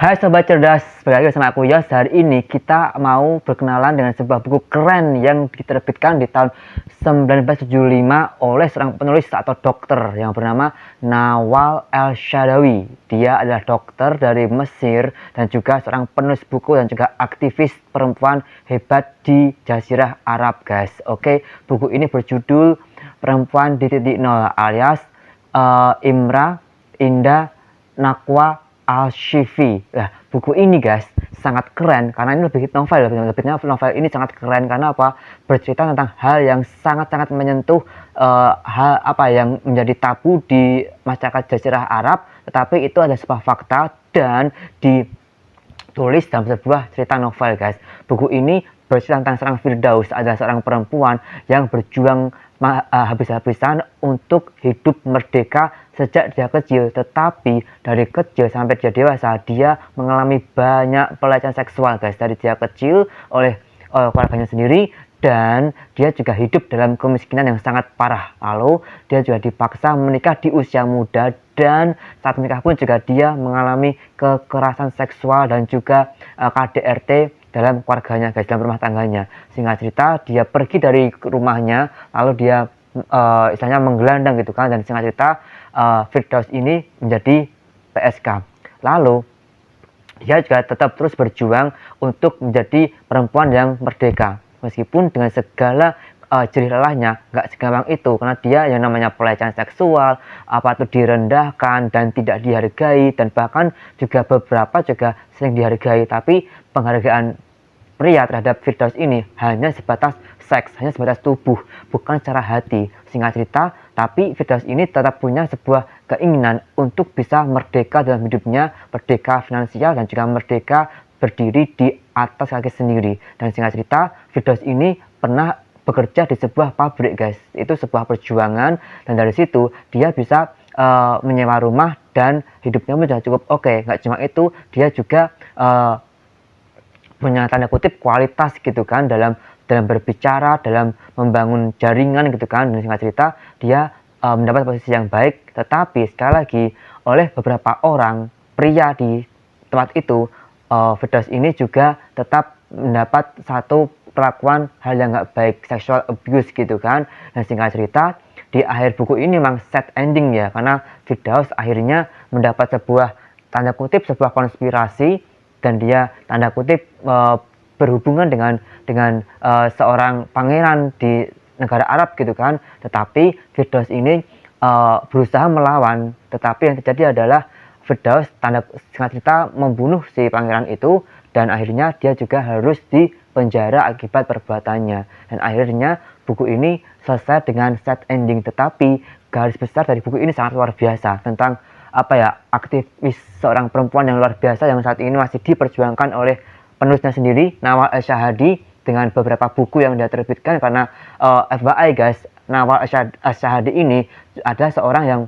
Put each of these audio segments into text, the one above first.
Hai Sobat Cerdas, balik lagi sama aku Yos. Hari ini kita mau berkenalan dengan sebuah buku keren yang diterbitkan di tahun 1975 oleh seorang penulis atau dokter yang bernama Nawal El-Saadawi. Dia adalah dokter dari Mesir dan juga seorang penulis buku dan juga aktivis perempuan hebat di Jazirah Arab, guys. Oke, buku ini berjudul Perempuan di Titik Nol alias Imra Indah Nakwa Al-Shifi. Nah, buku ini guys sangat keren karena ini lebih novel ini sangat keren karena apa? Bercerita tentang hal yang sangat-sangat menyentuh hal apa yang menjadi tabu di masyarakat Jazirah Arab, tetapi itu ada sebuah fakta dan ditulis dalam sebuah cerita novel, guys. Buku ini bercerita tentang seorang Firdaus, adalah seorang perempuan yang berjuang habis-habisan untuk hidup merdeka sejak dia kecil, tetapi dari kecil sampai dia dewasa dia mengalami banyak pelecehan seksual, guys, dari dia kecil oleh keluarganya sendiri, dan dia juga hidup dalam kemiskinan yang sangat parah. Lalu dia juga dipaksa menikah di usia muda, dan saat menikah pun juga dia mengalami kekerasan seksual dan juga KDRT dalam keluarganya, guys, dalam rumah tangganya. Singkat cerita, dia pergi dari rumahnya, lalu dia istilahnya menggelandang gitu kan, dan singkat cerita Firdaus ini menjadi PSK. Lalu dia juga tetap terus berjuang untuk menjadi perempuan yang merdeka, meskipun dengan segala jerih lelahnya. Nggak segampang itu, karena dia yang namanya pelecehan seksual, apa itu direndahkan dan tidak dihargai, dan bahkan juga beberapa juga sering dihargai, tapi penghargaan pria terhadap Firdaus ini hanya sebatas seks, hanya sebatas tubuh, bukan secara hati. Singkat cerita, tapi Firdaus ini tetap punya sebuah keinginan untuk bisa merdeka dalam hidupnya, merdeka finansial dan juga merdeka berdiri di atas kaki sendiri. Dan singkat cerita, Firdaus ini pernah bekerja di sebuah pabrik, guys. Itu sebuah perjuangan, dan dari situ dia bisa menyewa rumah dan hidupnya sudah cukup oke. Nggak cuma itu, dia juga punya tanda kutip kualitas gitu kan dalam berbicara, dalam membangun jaringan gitu kan. Dan singkat cerita, dia mendapat posisi yang baik, tetapi sekali lagi oleh beberapa orang pria di tempat itu, Firdaus ini juga tetap mendapat satu perlakuan hal yang nggak baik, sexual abuse gitu kan. Dan singkat cerita, di akhir buku ini memang sad ending ya, karena Firdaus akhirnya mendapat sebuah tanda kutip sebuah konspirasi, dan dia tanda kutip berhubungan dengan seorang pangeran di negara Arab gitu kan. Tetapi Firdaus ini berusaha melawan, tetapi yang terjadi adalah Firdaus singkat cerita membunuh si pangeran itu, dan akhirnya dia juga harus dipenjara akibat perbuatannya. Dan akhirnya buku ini selesai dengan sad ending, tetapi garis besar dari buku ini sangat luar biasa tentang apa ya, aktivis seorang perempuan yang luar biasa yang saat ini masih diperjuangkan oleh penulisnya sendiri, Nawal El-Saadawi, dengan beberapa buku yang dia terbitkan. Karena FYI guys, Nawal El-Saadawi ini adalah seorang yang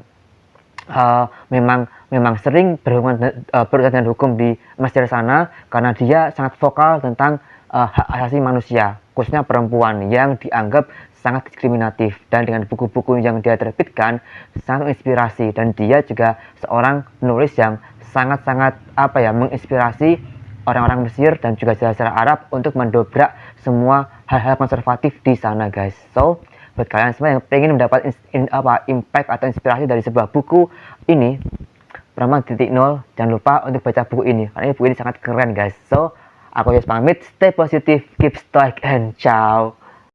memang sering berurusan dengan hukum di Mesir sana, karena dia sangat vokal tentang hak asasi manusia, khususnya perempuan yang dianggap sangat diskriminatif. Dan dengan buku-buku yang dia terbitkan sangat menginspirasi, dan dia juga seorang penulis yang sangat-sangat apa ya, menginspirasi orang-orang Mesir dan juga Jazirah Arab untuk mendobrak semua hal-hal konservatif di sana, guys. So buat kalian semua yang pengen mendapat impact atau inspirasi dari sebuah buku ini, Perempuan Titik Nol, jangan lupa untuk baca buku ini karena buku ini sangat keren, guys. So aku Yos pamit, stay positive, keep stoic, and ciao.